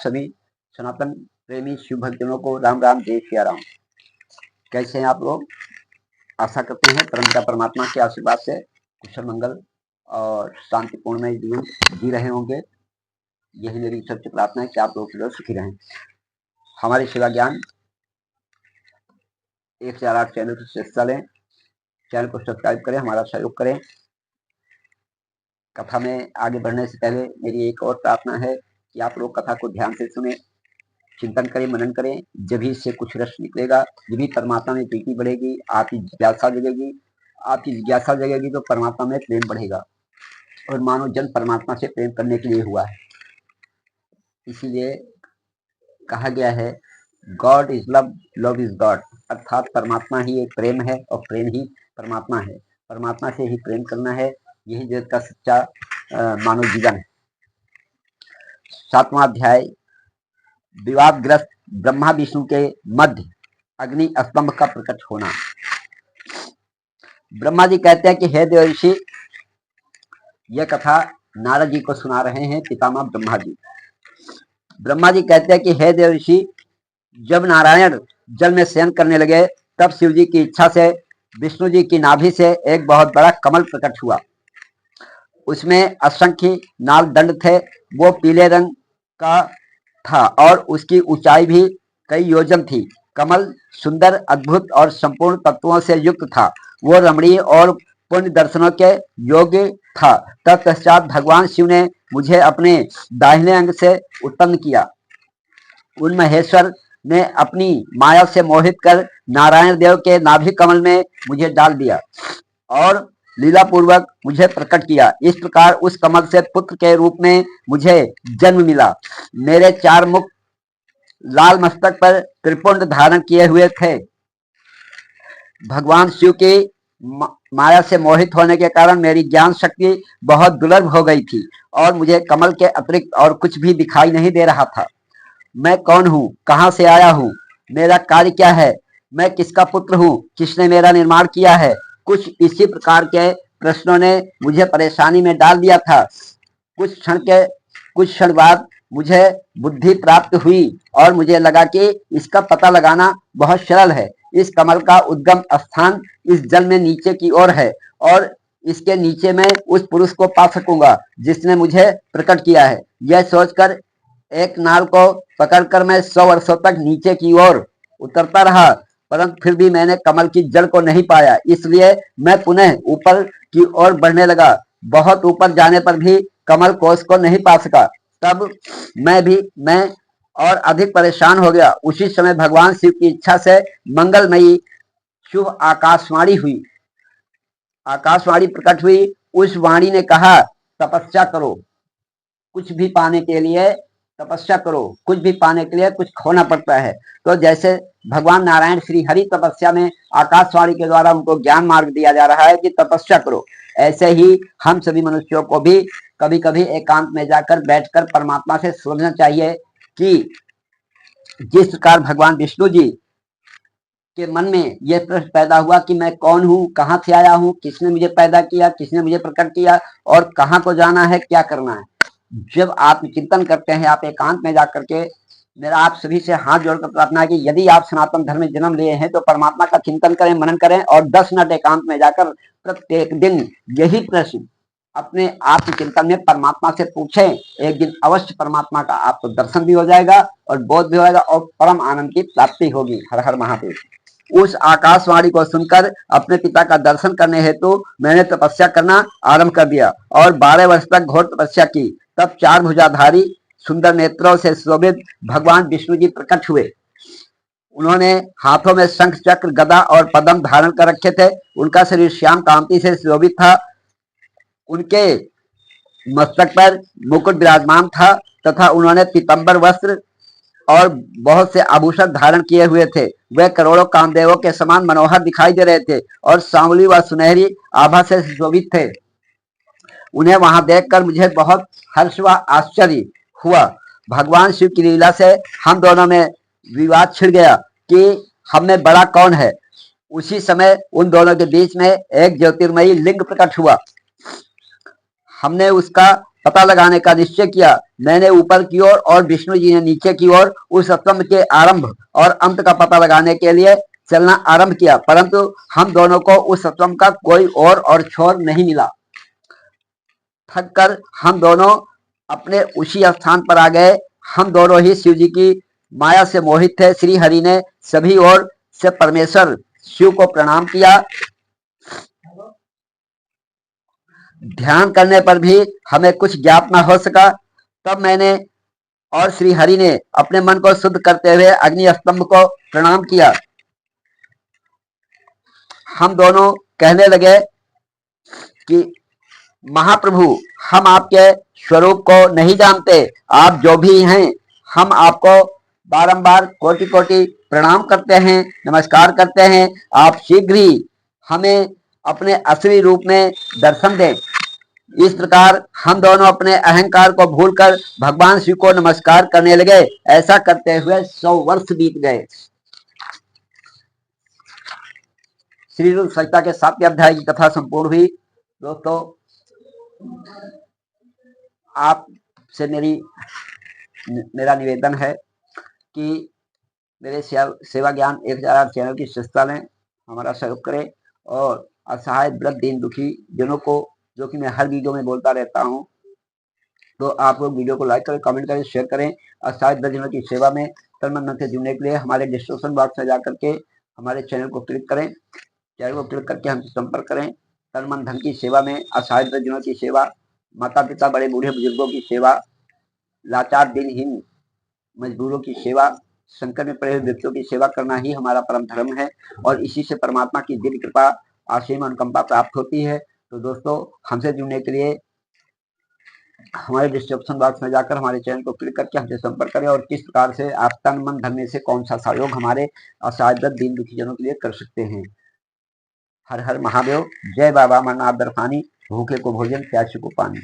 सभी सनातन प्रेमी शिव भक्तों को राम राम, जय सिया राम। कैसे हैं आप लोग? आशा करते हैं परमपिता परमात्मा के आशीर्वाद से कुशल मंगल और शांतिपूर्ण जीवन जी रहे होंगे। यही मेरी सच्ची प्रार्थना है कि आप लोग सुखी रहें। हमारे सेवा ज्ञान 148 चैनल से चलें, चैनल को सब्सक्राइब करें, हमारा सहयोग करें। कथा में आगे बढ़ने से पहले मेरी एक और प्रार्थना है कि आप लोग कथा को ध्यान से सुने, चिंतन करें, मनन करें। जब ही इससे कुछ रस निकलेगा, जब भी परमात्मा में प्रीति बढ़ेगी, आपकी जिज्ञासा जगेगी। आपकी जिज्ञासा जगेगी तो परमात्मा में प्रेम बढ़ेगा, और मानव जन्म परमात्मा से प्रेम करने के लिए हुआ है। इसीलिए कहा गया है God is love, love is God, अर्थात परमात्मा ही एक प्रेम है और प्रेम ही परमात्मा है। परमात्मा से ही प्रेम करना है, यही जगत का सच्चा मानव जीवन है। 7वां अध्याय, विवादग्रस्त ब्रह्मा विष्णु के मध्य अग्नि स्तंभ का प्रकट होना। ब्रह्मा जी कहते हैं कि हे देव ऋषि, यह कथा नारद जी को सुना रहे हैं, पितामह ब्रह्मा जी। ब्रह्मा जी कहते हैं कि हे देव ऋषि, जब नारायण जल में शयन करने लगे, तब शिव जी की इच्छा से विष्णु जी की नाभि से एक बहुत बड़ा कमल प्रकट हुआ। उसमें असंख्य नाग दंड थे। वो पीले रंग का था और उसकी ऊंचाई भी कई योजन थी। कमल सुंदर, अद्भुत और संपूर्ण तत्वों से युक्त था। वो रमणीय और पुण्य दर्शनों के योग्य था। तत्पश्चात भगवान शिव ने मुझे अपने दाहिने अंग से उत्पन्न किया। उन महेश्वर ने अपनी माया से मोहित कर नारायण देव के नाभि कमल में मुझे डाल दिया और लीला पूर्वक मुझे प्रकट किया। इस प्रकार उस कमल से पुत्र के रूप में मुझे जन्म मिला। मेरे 4 मुख लाल मस्तक पर त्रिपुंड धारण किए हुए थे। भगवान शिव की माया से मोहित होने के कारण मेरी ज्ञान शक्ति बहुत दुर्लभ हो गई थी और मुझे कमल के अतिरिक्त और कुछ भी दिखाई नहीं दे रहा था। मैं कौन हूँ, कहाँ से आया हूँ, मेरा कार्य क्या है, मैं किसका पुत्र हूँ, किसने मेरा निर्माण किया है, कुछ इसी प्रकार के प्रश्नों ने मुझे परेशानी में डाल दिया था। कुछ क्षण बाद मुझे बुद्धि प्राप्त हुई और मुझे लगा कि इसका पता लगाना बहुत सरल है। इस कमल का उद्गम स्थान इस जल में नीचे की ओर है और इसके नीचे मैं उस पुरुष को पा सकूंगा जिसने मुझे प्रकट किया है। यह सोचकर एक नाल को पकड़कर मैं 100 वर्षों तक नीचे की ओर उतरता रहा, परंतु फिर भी मैंने कमल की जड़ को नहीं पाया। इसलिए मैं पुनः ऊपर की ओर बढ़ने लगा। बहुत ऊपर जाने पर भी कमल कोश को नहीं पा सका। तब मैं और अधिक परेशान हो गया। उसी समय भगवान शिव की इच्छा से मंगलमयी शुभ आकाशवाणी हुई। आकाशवाणी प्रकट हुई। उस वाणी ने कहा, तपस्या करो, कुछ भी पाने के लिए तपस्या करो। कुछ भी पाने के लिए कुछ खोना पड़ता है। तो जैसे भगवान नारायण श्री हरि तपस्या में आकाशवाणी के द्वारा उनको ज्ञान मार्ग दिया जा रहा है कि तपस्या करो, ऐसे ही हम सभी मनुष्यों को भी कभी कभी एकांत में जाकर बैठकर परमात्मा से समझना चाहिए कि जिस प्रकार भगवान विष्णु जी के मन में यह प्रश्न पैदा हुआ कि मैं कौन हूँ, कहाँ से आया हूँ, किसने मुझे पैदा किया, किसने मुझे प्रकट किया और कहाँ को जाना है, क्या करना है। जब आप चिंतन करते हैं, आप एकांत में जाकर के, मेरा आप सभी से हाथ जोड़कर प्रार्थना है कि यदि आप सनातन धर्म में जन्म लिए हैं तो परमात्मा का चिंतन करें, मनन करें और 10 मिनट एकांत में जाकर प्रत्येक दिन यही प्रश्न अपने आप के चिंतन में परमात्मा से पूछें। एक दिन अवश्य परमात्मा का आपको दर्शन भी हो जाएगा और बोध भी होगा और परम आनंद की प्राप्ति होगी। हर हर महादेव। उस आकाशवाणी को सुनकर अपने पिता का दर्शन करने हेतु मैंने तपस्या करना आरंभ कर दिया और 12 वर्ष तक घोर तपस्या की। तब 4 भुजाधारी सुंदर नेत्रों से शोभित भगवान विष्णु जी प्रकट हुए। उन्होंने हाथों में शंख, चक्र, गदा और पद्म धारण कर रखे थे। उनका शरीर श्याम कांति से शोभित था। उनके मस्तक पर मुकुट विराजमान था तथा उन्होंने पीतांबर वस्त्र और बहुत से आभूषण धारण किए हुए थे। वे करोड़ों कामदेवों के समान मनोहर दिखाई दे रहे थे और सांवली व सुनहरी आभा से सुशोभित थे। उन्हें वहां देखकर मुझे बहुत हर्ष व आश्चर्य हुआ। भगवान शिव की लीला से हम दोनों में विवाद छिड़ गया कि हम में बड़ा कौन है। उसी समय उन दोनों के बीच में एक ज्योतिर्मयी लिंग प्रकट हुआ। हमने उसका पता लगाने का निश्चय किया। मैंने ऊपर की ओर और विष्णु जी ने नीचे की ओर उस स्तंभ के आरंभ और अंत का पता लगाने के लिए चलना आरंभ किया, परंतु हम दोनों को उस स्तंभ का कोई और छोर नहीं मिला। थक कर हम दोनों अपने उसी स्थान पर आ गए। हम दोनों ही शिव जी की माया से मोहित थे। श्री हरि ने सभी ओर से परमेश्वर शिव को प्रणाम किया। ध्यान करने पर भी हमें कुछ ज्ञात न हो सका। तब मैंने और श्री हरि ने अपने मन को शुद्ध करते हुए अग्नि स्तंभ को प्रणाम किया। हम दोनों कहने लगे कि महाप्रभु, हम आपके स्वरूप को नहीं जानते। आप जो भी हैं, हम आपको बारंबार कोटि कोटि प्रणाम करते हैं, नमस्कार करते हैं। आप शीघ्र ही हमें अपने असली रूप में दर्शन दें। इस प्रकार हम दोनों अपने अहंकार को भूलकर भगवान शिव को नमस्कार करने लगे। ऐसा करते हुए 100 वर्ष बीत गए। श्री रूप सहिता के 7वें अध्याय की कथा संपूर्ण हुई। दोस्तों, आपसे मेरा निवेदन है कि मेरे सेवा ज्ञान 1008 चैनल की सदस्यता लें, हमारा सहयोग करें और असहाय वृद्ध दीन दुखी जनों को, जो कि मैं हर वीडियो में बोलता रहता हूं, तो आप लोग वीडियो को लाइक करें, कमेंट करें, शेयर करें। असहाय वृद्ध जनों की सेवा में तन मन धन से जुड़ने के लिए हमारे डिस्क्रिप्शन बॉक्स में जाकर के हमारे चैनल को क्लिक करें। चैनल को क्लिक करके हमसे संपर्क करें। तन मन धन की सेवा में असहाय वृद्ध जनों की सेवा, माता पिता बड़े बूढ़े बुजुर्गों की सेवा, लाचार दिनहीन मजदूरों की सेवा, संकट में पड़े हुए व्यक्तियों की सेवा करना ही हमारा परम धर्म है और इसी से परमात्मा की दिव्य कृपा, असीम अनुकंपा प्राप्त होती है। तो दोस्तों, हमसे जुड़ने के लिए हमारे डिस्क्रिप्शन बॉक्स में जाकर हमारे चैनल को क्लिक करके हमसे संपर्क करें और किस प्रकार से आप तन मन धन में से कौन सा सहयोग हमारे असहाय दीन दुखी जनों के लिए कर सकते हैं। हर हर महादेव। जय बाबा अमरनाथ दर्फानी। भूखे को भोजन, प्यासे को पानी।